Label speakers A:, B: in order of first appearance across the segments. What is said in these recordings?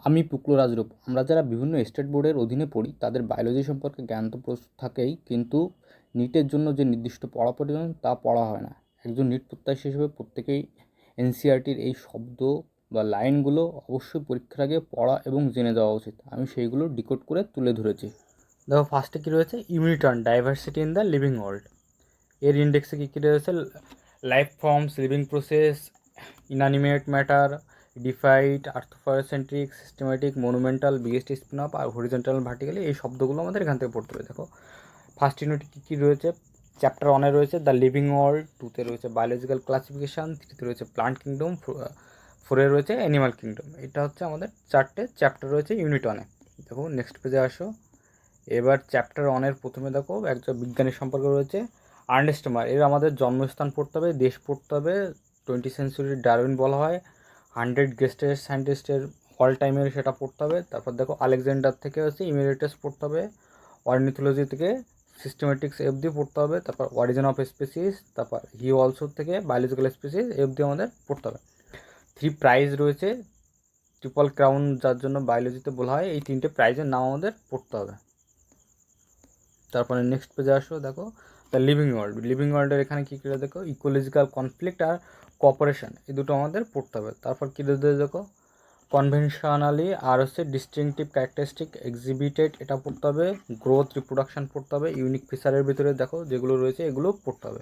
A: আমি পুকলো রাজরূপ। আমরা যারা বিভিন্ন স্টেট বোর্ডের অধীনে পড়ি তাদের বায়োলজি সম্পর্কে জ্ঞান তো থাকেই, কিন্তু নিটের জন্য যে নির্দিষ্ট পড়া প্রয়োজন তা পড়া হয় না। একজন নিট প্রত্যাশী হিসেবে প্রত্যেকেই এনসিইআরটির এই শব্দ বা লাইনগুলো অবশ্যই পরীক্ষার আগে পড়া এবং জেনে যাওয়া উচিত। আমি সেইগুলো ডিকোড করে তুলে ধরেছি। দেখো, ফার্স্টে কী রয়েছে, unit on diversity in the living world. এর ইন্ডেক্সে কী কী রয়েছে, life forms, living process, inanimate matter, defined, আর্থোফায়োসেন্ট্রিক, systematic, monumental, biggest spin up আর হরিজেন্টাল ভার্টিক্যালি, এই শব্দগুলো আমাদের এখান থেকে পড়তে হবে। দেখো, ফার্স্ট ইউনিটে কী কী রয়েছে, চ্যাপ্টার 1-এ রয়েছে দ্য লিভিং ওয়ার্ল্ড, 2-তে রয়েছে বায়োলজিক্যাল ক্লাসিফিকেশান, 3-তে রয়েছে প্লান্ট কিংডম, 4-এ রয়েছে অ্যানিমাল কিংডম। এটা হচ্ছে আমাদের 4টে চ্যাপ্টার রয়েছে ইউনিট 1-এ। দেখো, নেক্সট পেজে আসো। এবার চ্যাপ্টার 1-এর প্রথমে দেখো একজন বিজ্ঞানীর সম্পর্কে রয়েছে, আর্নেস্ট মার। এর আমাদের জন্মস্থান পড়তে হবে, দেশ পড়তে হবে, 20th সেঞ্চুরির ডারউইন বলা হয়, 100 গ্রেটেস্ট সায়েন্টিস্টের অল টাইমের সেটা পড়তে হবে। তারপর দেখো, আলেকজান্ডার থেকে হচ্ছে ইমেরিটাস পড়তে হবে, অর্নিথোলজি থেকে সিস্টেমেটিক্স অবধি পড়তে হবে। তারপর অরিজিন অফ স্পিসিস, তারপর হি অলসো থেকে বায়োলজিক্যাল স্পিসিস অবধি আমাদের পড়তে হবে। 3 প্রাইজ রয়েছে, ট্রিপল ক্রাউন যার জন্য বায়োলজিতে বলা হয়, এই 3টে প্রাইজের নাম আমাদের পড়তে হবে। তারপরে নেক্সট পেজে আসো। দেখো, দ্য লিভিং ওয়ার্ল্ড। লিভিং ওয়ার্ল্ডের এখানে কী কী দেখো, ইকোলজিক্যাল কনফ্লিক্ট আর কোঅপারেশন, এই দুটো আমাদের পড়তে হবে। তারপর কী দেখো, কনভেনশনালি আর হচ্ছে ডিস্টিংটিভ ক্যারেক্টারিস্টিক এক্সিবিটেড, এটা পড়তে হবে। গ্রোথ, রিপ্রোডাকশন পড়তে হবে। ইউনিক ফিচারের ভিতরে দেখো যেগুলো রয়েছে এগুলো পড়তে হবে।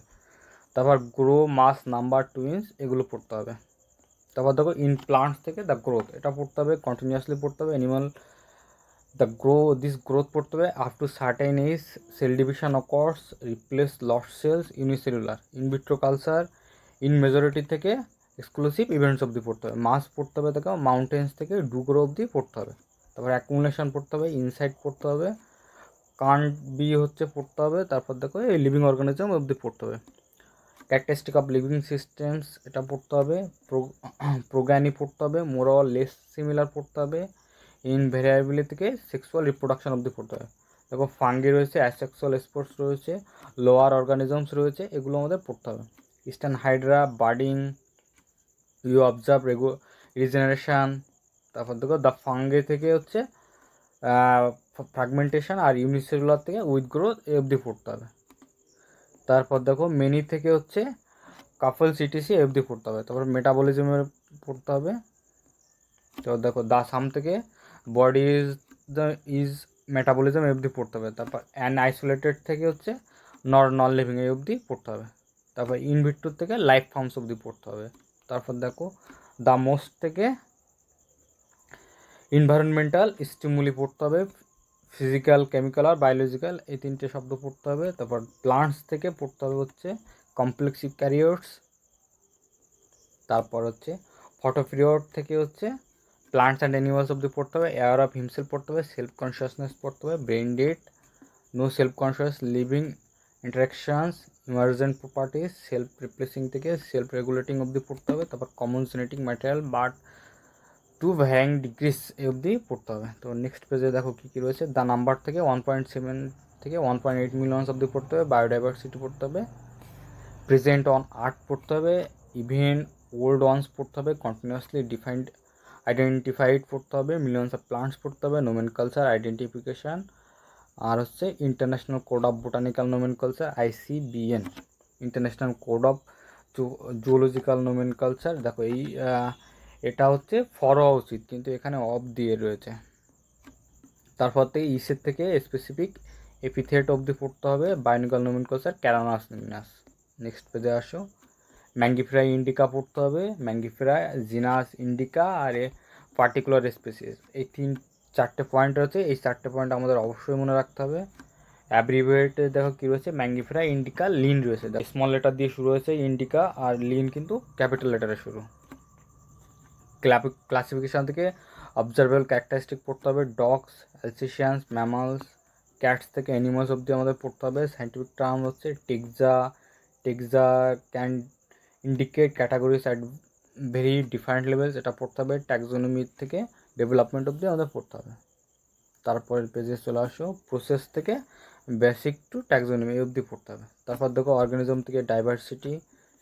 A: তারপর গ্রো, মাস, নাম্বার, টুইন্স, এগুলো পড়তে হবে। তারপর দেখো, ইন প্লান্টস থেকে দ্য গ্রোথ, এটা পড়তে হবে, কন্টিনিউয়াসলি পড়তে হবে। অ্যানিমাল, this growth পড়তে হবে। Up to certain age cell division occurs, replace lost cells, unicellular, in vitro culture, in majority থেকে এক্সক্লুসিভ ইভেন্টস অবধি পড়তে হবে। মাস পড়তে হবে, দেখো মাউন্টেন্স থেকে ডুগ্রো অবধি পড়তে হবে। তারপর অ্যাকুমুলেশন পড়তে হবে, ইনসাইট পড়তে হবে, কান্ট বি হচ্ছে পড়তে হবে। তারপর দেখো, এই লিভিং অর্গানিজম অবধি পড়তে হবে। ক্যারেক্টারিস্টিক অফ লিভিং সিস্টেমস, এটা পড়তে হবে। প্রোগ্যানি পড়তে হবে। মোর অর লেস সিমিলার পড়তে হবে। ইনভেরিয়েবিলিটি থেকে সেক্সুয়াল রিপ্রোডাকশন অবধি পড়তে হবে। দেখো, ফাঙ্গি রয়েছে, অ্যাসেক্সুয়াল স্পোর্টস রয়েছে, লোয়ার অর্গানিজমস রয়েছে, এগুলো আমাদের পড়তে হবে। Yeast and hydra, budding, you observe regeneration. তারপর দেখো, দ্য ফাঙ্গি থেকে হচ্ছে ফ্র্যাগমেন্টেশন, আর ইউনিসেলুলার থেকে উইথ গ্রোথ, এ অবধি পড়তে হবে। তারপর দেখো, মেনি থেকে হচ্ছে কাপল সিটিসি অবধি পড়তে হবে। তারপর মেটাবলিজমের পড়তে হবে। তো দেখো, দা সাম থেকে বডি ইজ মেটাবলিজম অবধি পড়তে হবে। তারপর অ্যান আইসোলেটেড থেকে হচ্ছে নন লিভিং এই অবধি পড়তে হবে। তারপর ইনভিট্রো থেকে লাইফ ফর্মস অবধি পড়তে হবে। তারপর দেখো, দ্য মোস্ট থেকে এনভায়রনমেন্টাল স্টিমুলি পড়তে হবে, ফিজিক্যাল, কেমিক্যাল আর বায়োলজিক্যাল, এই 3টে শব্দ পড়তে হবে। তারপর প্লান্টস থেকে পড়তে হবে হচ্ছে কমপ্লেক্স ইউক্যারিওটস। তারপর হচ্ছে ফটোপিরিয়ড থেকে হচ্ছে প্লান্টস অ্যান্ড অ্যানিমালস অবধি পড়তে হবে। এয়ার অফ হিমসেলফ পড়তে হবে, সেলফ কনসিয়াসনেস পড়তে হবে, brain date, no self conscious living interactions, emergent properties, self replacing থেকে সেলফ রেগুলেটিং অবধি পড়তে হবে। তারপর common genetic material but to ভ্যাং ডিগ্রিস এ অবধি পড়তে হবে। তো নেক্সট পেজে দেখো কী কী রয়েছে, দ্য নাম্বার থেকে 1.7 থেকে 1.8 মিলিয়নস অবধি পড়তে হবে। বায়োডাইভার্সিটি পড়তে হবে। প্রেজেন্ট অন আর্থ পড়তে হবে। ইভেন ওল্ড ওয়ান্স পড়তে হবে। কন্টিনিউয়াসলি ডিফাইন্ড আইডেন্টিফাইড পড়তে হবে। মিলিয়নস অফ প্লান্টস পড়তে হবে। নোমেনকালচার, আইডেন্টিফিকেশান, আর হচ্ছে international code of botanical nomenclature, ICBN, international code of zoological nomenclature. দেখো, এটা হচ্ছে ফর হওয়া উচিত, কিন্তু এখানে অফ দিয়ে রয়েছে। তারপর থেকে ইসের থেকে স্পেসিফিক এপিথেট অবধি পড়তে হবে। বায়োনিক্যাল নোমেনকালচার, ক্যারানাস নিমিনাস। নেক্সট পেজে আসো। ম্যাঙ্গিফেরা ইন্ডিকা পড়তে হবে। ম্যাঙ্গিফেরা জিনাস ইন্ডিকা আর পার্টিকুলার স্পেসিস, এই 3-4টে পয়েন্ট রয়েছে। এই 4টে পয়েন্ট আমাদের অবশ্যই মনে রাখতে হবে। অ্যাব্রিভিয়েটে দেখো কী রয়েছে, ম্যাঙ্গিফেরা ইন্ডিকা লিন রয়েছে, স্মল লেটার দিয়ে শুরু হয়েছে ইন্ডিকা, আর লিন কিন্তু ক্যাপিটাল লেটারে শুরু। ক্লাসিফিকেশান থেকে অবজারভেবল ক্যারেক্টারিস্টিক পড়তে হবে। ডগস, অ্যালসেশিয়ানস, ম্যামালস, ক্যাটস থেকে অ্যানিমালস অবধি আমাদের পড়তে হবে। সাইন্টিফিক টার্ম হচ্ছে taxa can indicate categories at very different levels, এটা পড়তে হবে। ট্যাক্সোনমি থেকে ডেভেলপমেন্ট অবধি আমাদের পড়তে হবে। তারপরের পেজে চলে আসো, প্রসেস থেকে বেসিক টু ট্যাক্সোনমি অবধি পড়তে হবে। তারপর দেখো, অর্গানিজম থেকে ডাইভার্সিটি,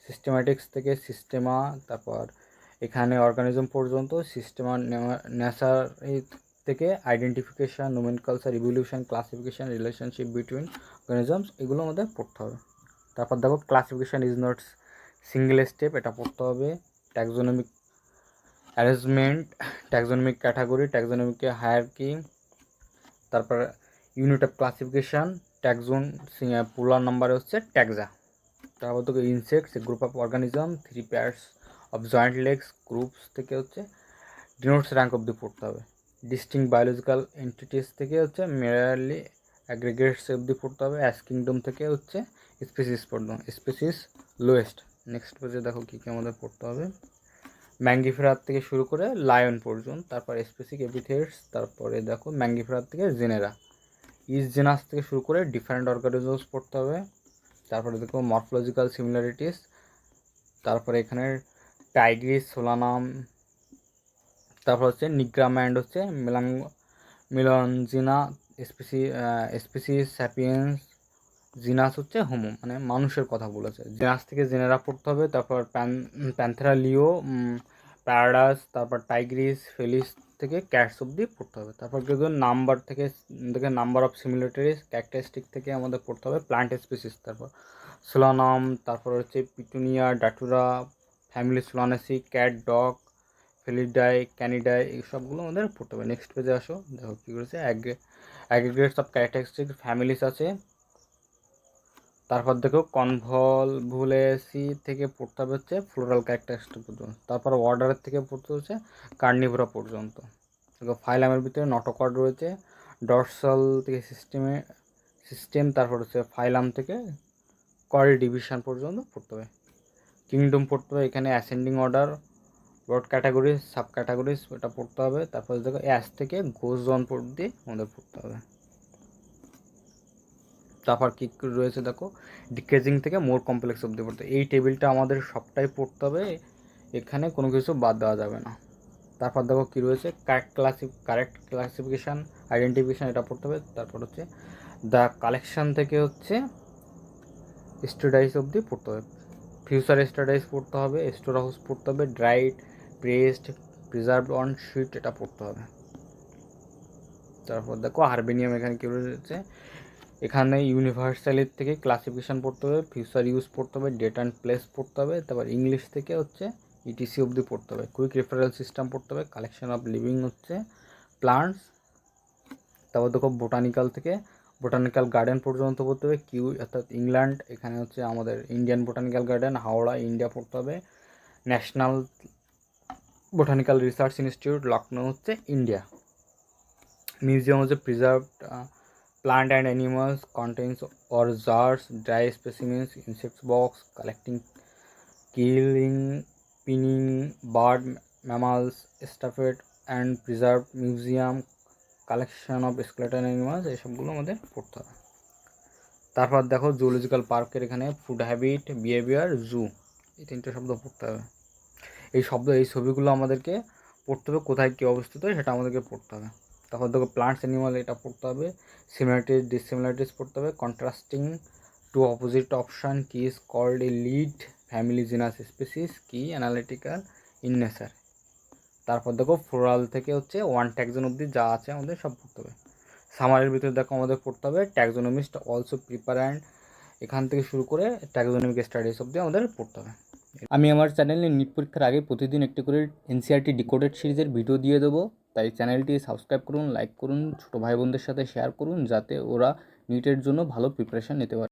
A: সিস্টেম্যাটিক্স থেকে সিস্টেমা, তারপর এখানে অর্গানিজম পর্যন্ত, সিস্টেম আর নেচার থেকে identification, nomenclature, evolution, classification, relationship between organisms, এগুলো আমাদের পড়তে হবে। তারপর দেখো classification is not single step, এটা পড়তে হবে। Taxonomic arrangement, taxonomic category, taxonomic hierarchy, তারপর unit of classification, taxon plural নাম্বারে হচ্ছে ট্যাক্সা। তারপর দেখো insects, group of organism, 3 pairs of joint legs, groups থেকে হচ্ছে ডিনোটস র্যাঙ্ক অবধি পড়তে হবে। ডিস্টিংক্ট বায়োলজিক্যাল এন্টিটিস থেকে হচ্ছে মেয়ারলি অ্যাগ্রিগেটস অবধি পড়তে হবে। অ্যাস কিংডম থেকে হচ্ছে স্পিসিস পড়তে হবে, স্পিসিস লোয়েস্ট। নেক্সট পেজে দেখো কী কী আমাদের পড়তে হবে। ম্যাঙ্গিফেরার থেকে শুরু করে লায়ন পর্যন্ত, তারপর স্পেসিফিক এপিথেটস, তারপরে দেখো ম্যাঙ্গিফেরার থেকে জেনেরা, ইচ জেনাস থেকে শুরু করে ডিফারেন্ট অর্গানিজমস পড়তে হবে। তারপরে দেখো মরফোলজিক্যাল সিমিলারিটিস, তারপরে এখানে টাইগ্রিস, সোলানাম, তারপর হচ্ছে নিগ্রাম অ্যান্ড হচ্ছে মিলনজিনা, স্পিসিস স্যাপিয়েন্স, জিনাস হচ্ছে হোমো, মানে মানুষের কথা বলেছে। জিনাস থেকে জেনেরা পড়তে হবে। তারপর প্যান্থেরা লিও, প্যারাডাস, তারপর টাইগ্রিস, ফেলিস থেকে ক্যাটস অব্দি পড়তে হবে। তারপর কিন্তু নাম্বার থেকে নাম্বার অফ সিমিলারিটিস, ক্যারেক্টারিস্টিক থেকে আমাদের পড়তে হবে প্লান্ট স্পিসিস, তারপর সোলানাম, তারপর হচ্ছে petunia, datura, family solanaceae, cat, dog, felidae, canidae, এই সবগুলো আমাদের পড়তে হবে। নেক্সট পেজে আসো, দেখো কী করেছে। অ্যাগ্রিগেটস অফ ক্যারেক্টারিস্টিক ফ্যামিলিস আছে। তারপর দেখো কনভলভুলেসি থেকে পড়তে হবে হচ্ছে ফ্লোরাল ক্যারেক্টারিস্টিক পর্যন্ত। তারপর অর্ডারের থেকে পড়তে হচ্ছে কার্নিভোরা পর্যন্ত। দেখো ফাইলামের ভিতরে নটোকর্ড রয়েছে, ডরসাল থেকে সিস্টেম, তারপর হচ্ছে ফাইলাম থেকে করি ডিভিশন পর্যন্ত পড়তে হবে। কিংডম পড়তে হবে, এখানে ascending order, broad categories, sub categories, এটা পড়তে হবে। তারপর দেখো অ্যাস থেকে গোজন পর্যন্ত আমাদের পড়তে হবে। তারপর কী রয়েছে দেখো ডিক্রিজিং থেকে মোর কমপ্লেক্স অবধি পড়তে হবে। এই টেবিলটা আমাদের সবটাই পড়তে হবে, এখানে কোনো কিছু বাদ দেওয়া যাবে না। তারপর দেখো কী রয়েছে কারেক্ট ক্লাসিফিকেশান, আইডেন্টিফিকেশান, এটা পড়তে হবে। তারপর হচ্ছে দ্য কালেকশান থেকে হচ্ছে স্টেডাইস অবধি পড়তে হবে। ফিউচার স্টেডাইস পড়তে হবে, স্টোর হাউস পড়তে হবে, dried, pressed, preserved on sheet, এটা পড়তে হবে। তারপর দেখো হারবেনিয়াম, এখানে কী রয়েছে, এখানে ইউনিভার্সালের থেকে ক্লাসিফিকেশান পড়তে হবে, ফিউচার ইউজ পড়তে হবে, ডেট অ্যান্ড প্লেস পড়তে হবে। তারপর ইংলিশ থেকে হচ্ছে ইটিসি অবধি পড়তে হবে। কুইক রেফারেল সিস্টেম পড়তে হবে, কালেকশন অফ লিভিং হচ্ছে প্লান্টস। তারপর দেখো বোটানিক্যাল গার্ডেন পর্যন্ত পড়তে হবে। কিউ অর্থাৎ ইংল্যান্ড, এখানে হচ্ছে আমাদের Indian botanical garden, Howrah, India পড়তে হবে। National botanical research institute, Lucknow হচ্ছে ইন্ডিয়া। মিউজিয়াম হচ্ছে preserved plant and animals, contains or jars, dry specimens, insect box, collecting, killing, pinning, bird, mammals, stuffed and preserved, museum, collection of skeleton animals, এইসবগুলো আমাদের পড়তে হবে। তারপর দেখো জুলজিক্যাল পার্কের এখানে ফুড হ্যাবিট, বিহেভিয়ার, জু, এই তিনটে শব্দ পড়তে হবে। এই ছবিগুলো আমাদেরকে পড়তে হবে, কোথায় কী অবস্থিত সেটা আমাদেরকে পড়তে হবে। তারপর দেখো প্লান্টস অ্যানিমাল, এটা পড়তে হবে। সিমিলারিটিস, ডিসিমিলারিটিস পড়তে হবে। Contrasting two opposite option, key is called a lead, family, genus, species, key analytical in nature. তারপর দেখো ফ্লোরাল থেকে হচ্ছে ওয়ান ট্যাক্সন অবধি যা আছে আমাদের সব পড়তে হবে। সামারের ভিতরে দেখো আমাদের পড়তে হবে ট্যাক্সোনমিস্ট অলসো প্রিপার অ্যান্ড, এখান থেকে শুরু করে ট্যাক্সোনমিক স্টাডিজ অবধি আমাদের পড়তে হবে। আমি আমার চ্যানেলে নিট পরীক্ষার আগে প্রতিদিন একটি করে এনসিইআরটি ডিকোডেড সিরিজের ভিডিও দিয়ে দেবো, তাই চ্যানেলটি সাবস্ক্রাইব করুন, লাইক করুন, ছোটো ভাই বোনদের সাথে শেয়ার করুন, যাতে ওরা নিটের জন্য ভালো প্রিপারেশান নিতে পারে।